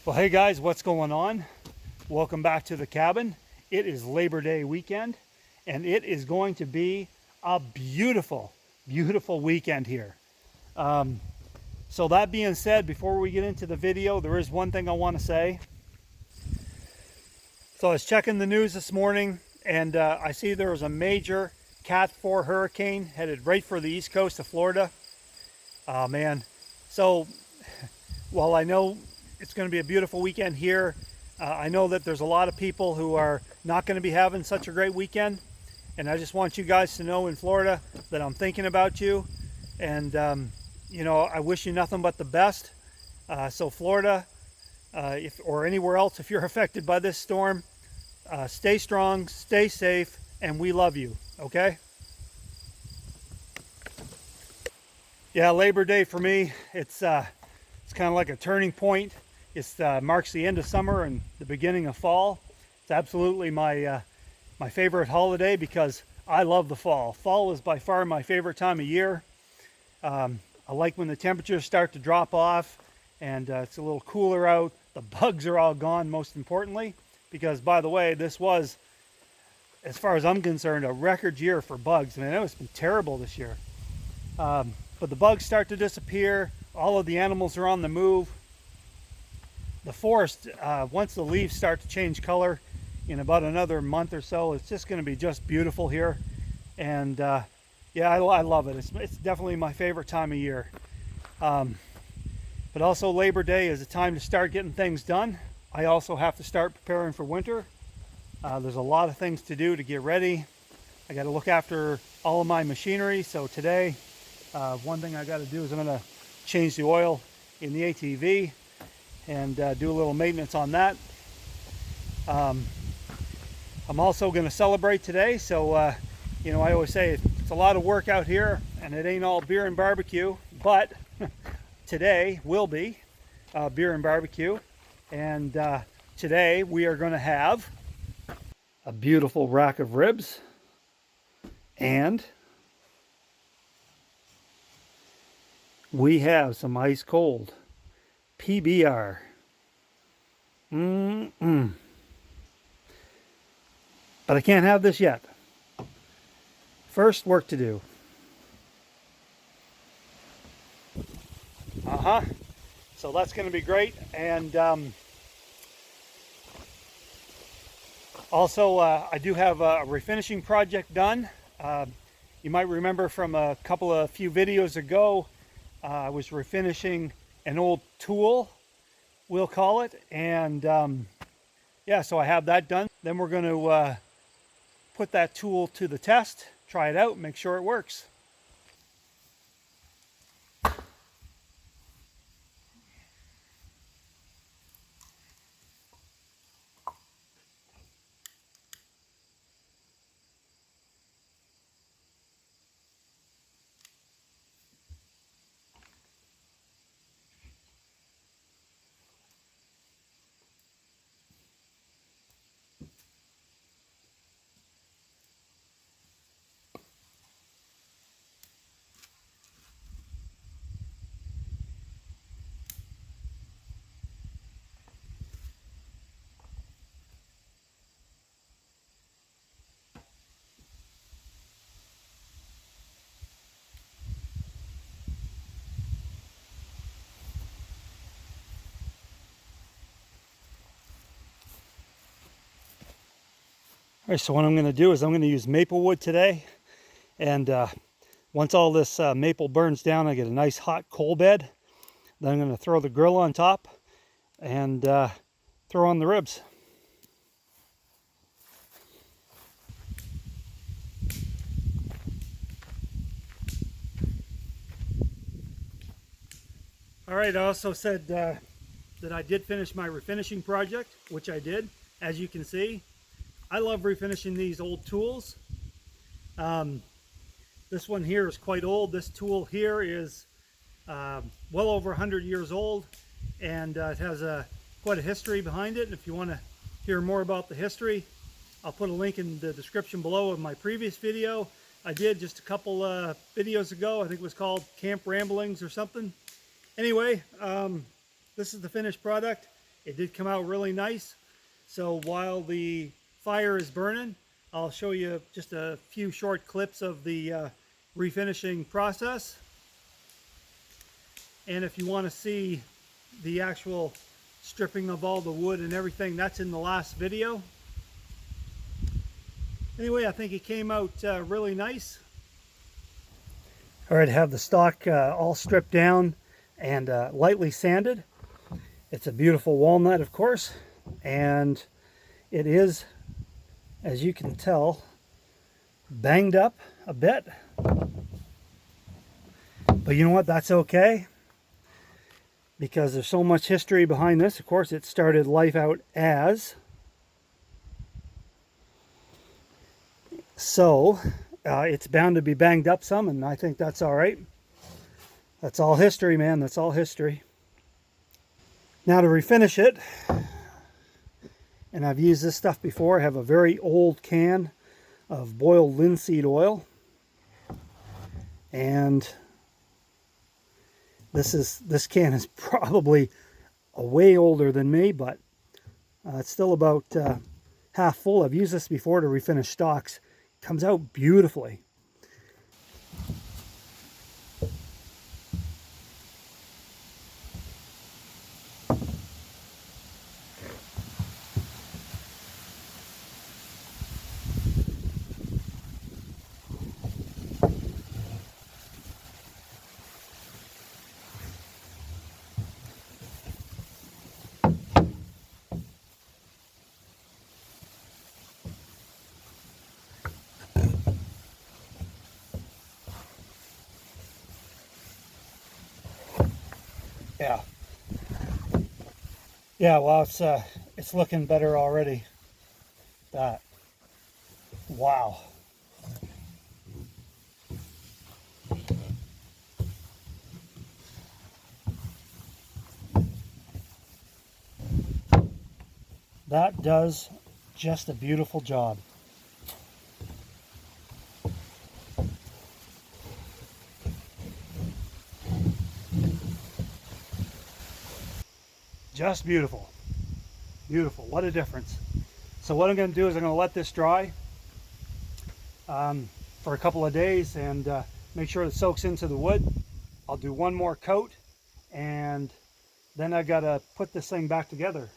Well, hey guys, what's going on? Welcome back to the cabin. It is Labor Day weekend, and it is going to be a beautiful, beautiful weekend here. So that being said, before we get into the video, there is one thing I want to say. So I was checking the news this morning, and I see there was a major Cat 4 hurricane headed right for the east coast of Florida. Oh man. So while I know it's going to be a beautiful weekend here, I know that there's a lot of people who are not going to be having such a great weekend. And I just want you guys to know in Florida that I'm thinking about you. And, you know, I wish you nothing but the best. So Florida, or anywhere else, if you're affected by this storm, stay strong, stay safe, and we love you, okay? Yeah, Labor Day for me, it's kind of like a turning point. It marks the end of summer and the beginning of fall. It's absolutely my favorite holiday because I love the fall. Fall is by far my favorite time of year. I like when the temperatures start to drop off and it's a little cooler out. The bugs are all gone, most importantly, because by the way, this was, as far as I'm concerned, a record year for bugs. I mean, it's been terrible this year. But the bugs start to disappear. All of the animals are on the move. The forest, once the leaves start to change color in about another month or so, it's just going to be just beautiful here. And yeah, I love it. It's definitely my favorite time of year. But also Labor Day is a time to start getting things done. I also have to start preparing for winter. There's a lot of things to do to get ready. I got to look after all of my machinery. So today, one thing I got to do is I'm going to change the oil in the ATV and do a little maintenance on that. I'm also going to celebrate today. So, you know, I always say it's a lot of work out here and it ain't all beer and barbecue, but today will be beer and barbecue. And today we are going to have a beautiful rack of ribs and we have some ice cold PBR. But I can't have this yet. First, work to do. So that's going to be great. And also, I do have a refinishing project done. You might remember from a few videos ago, I was refinishing an old tool, we'll call it. And yeah, so I have that done. Then we're going to put that tool to the test, try it out, make sure it works. All right, so what I'm going to do is I'm going to use maple wood today. And once all this maple burns down, I get a nice hot coal bed. Then I'm going to throw the grill on top and throw on the ribs. All right, I also said that I did finish my refinishing project, which I did. As you can see, I love refinishing these old tools. This one here is quite old. This tool here is well over 100 years old, and it has quite a history behind it. And if you want to hear more about the history, I'll put a link in the description below of my previous video I did just a couple videos ago. I think it was called Camp Ramblings or something. Anyway, this is the finished product. it did come out really nice. So while the fire is burning, I'll show you just a few short clips of the refinishing process. And if you want to see the actual stripping of all the wood and everything, that's in the last video. Anyway, I think it came out really nice. All right, I have the stock all stripped down and lightly sanded. It's a beautiful walnut, of course, and it is, as you can tell, banged up a bit. But you know what? That's okay, because there's so much history behind this. Of course, it started life out as. So it's bound to be banged up some, and I think that's all right. That's all history, man. That's all history. Now to refinish it, and I've used this stuff before, I have a very old can of boiled linseed oil. And this can is probably way older than me, but it's still about half full. I've used this before to refinish stocks. It comes out beautifully. Yeah. Yeah, well, it's looking better already. That. Wow. That does just a beautiful job. Just beautiful. Beautiful. What a difference. So what I'm going to do is I'm going to let this dry for a couple of days and make sure it soaks into the wood. I'll do one more coat, and then I got to put this thing back together.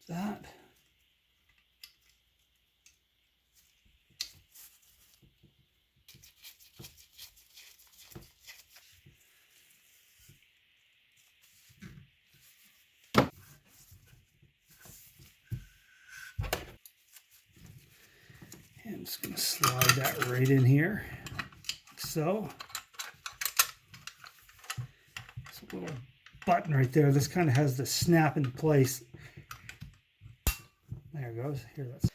That. And I'm just going to slide that right in here. So, it's a little button right there. This kind of has the snap into place. There it goes. Here, let's.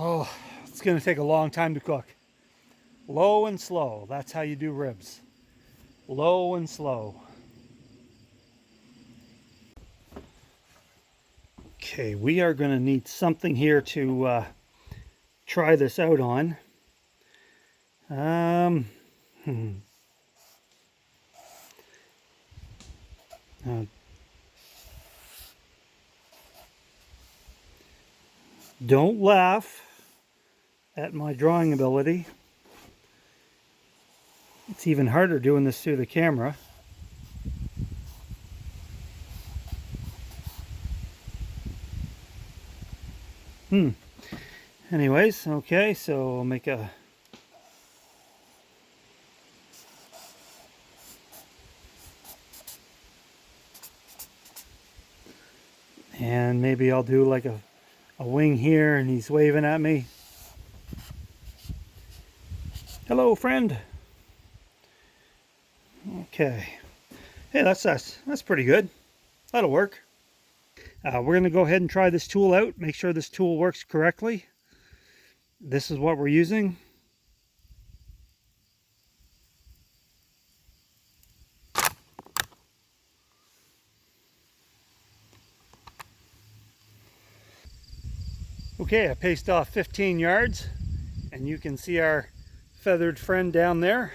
Oh, it's going to take a long time to cook. Low and slow. That's how you do ribs. Low and slow. Okay, we are going to need something here to try this out on. Um, uh, don't laugh at my drawing ability. It's even harder doing this through the camera. Anyways, okay, so I'll make a... And maybe I'll do like a wing here, and he's waving at me. Hello, friend. Okay. Hey, that's pretty good. That'll work. We're going to go ahead and try this tool out. Make sure this tool works correctly. This is what we're using. Okay, I paced off 15 yards, and you can see our feathered friend down there.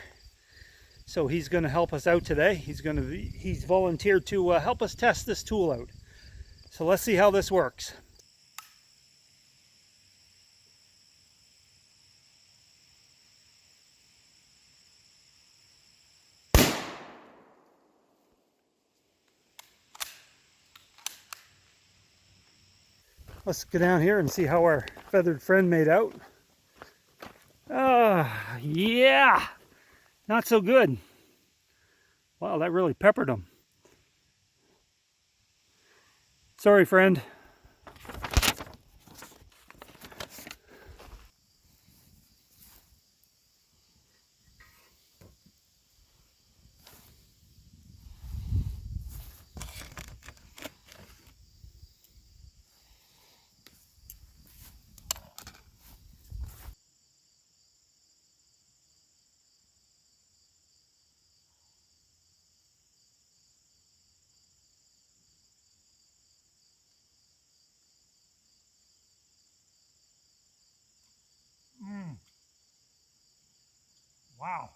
So he's going to help us out today. He's volunteered to help us test this tool out. So let's see how this works. Let's go down here and see how our feathered friend made out. Yeah, not so good. Wow, that really peppered him. Sorry, friend. Wow.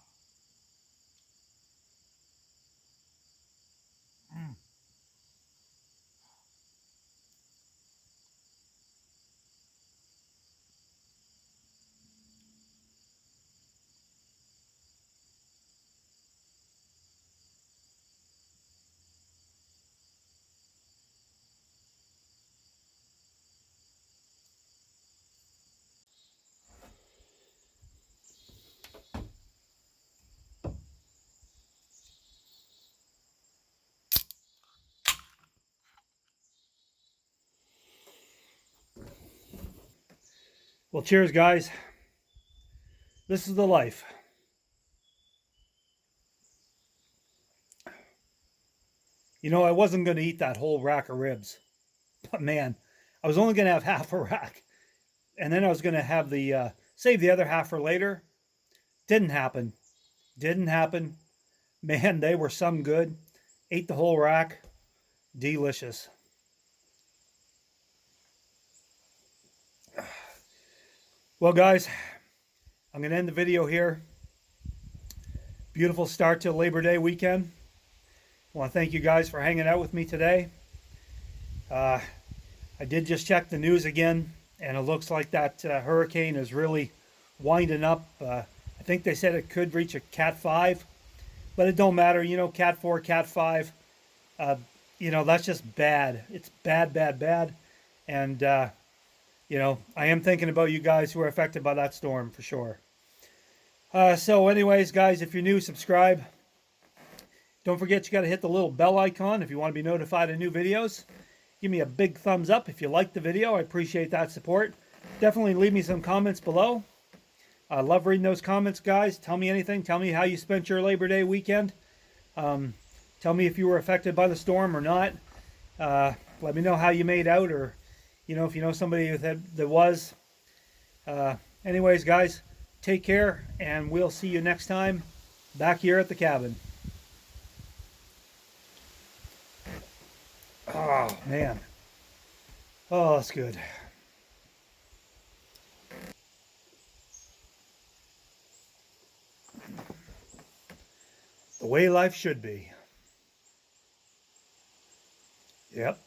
Well, cheers, guys. This is the life. You know, I wasn't going to eat that whole rack of ribs, but man, I was only going to have half a rack, and then I was going to have the save the other half for later. Didn't happen. Didn't happen. Man, they were some good. Ate the whole rack. Delicious. Well, guys, I'm going to end the video here. Beautiful start to Labor Day weekend. I want to thank you guys for hanging out with me today. I did just check the news again, and it looks like that hurricane is really winding up. I think they said it could reach a Cat 5, but it don't matter. You know, Cat 4, Cat 5, you know, that's just bad. It's bad, bad, bad. And, you know, I am thinking about you guys who are affected by that storm for sure. So anyways, guys, if you're new, subscribe. Don't forget, you got to hit the little bell icon if you want to be notified of new videos. Give me a big thumbs up if you like the video. I appreciate that support. Definitely leave me some comments below. I love reading those comments, guys. Tell me anything. Tell me how you spent your Labor Day weekend. Tell me if you were affected by the storm or not. Let me know how you made out, or, you know, if you know somebody that was. Anyways, guys, take care, and we'll see you next time back here at the cabin. Oh, man. Oh, that's good. The way life should be. Yep.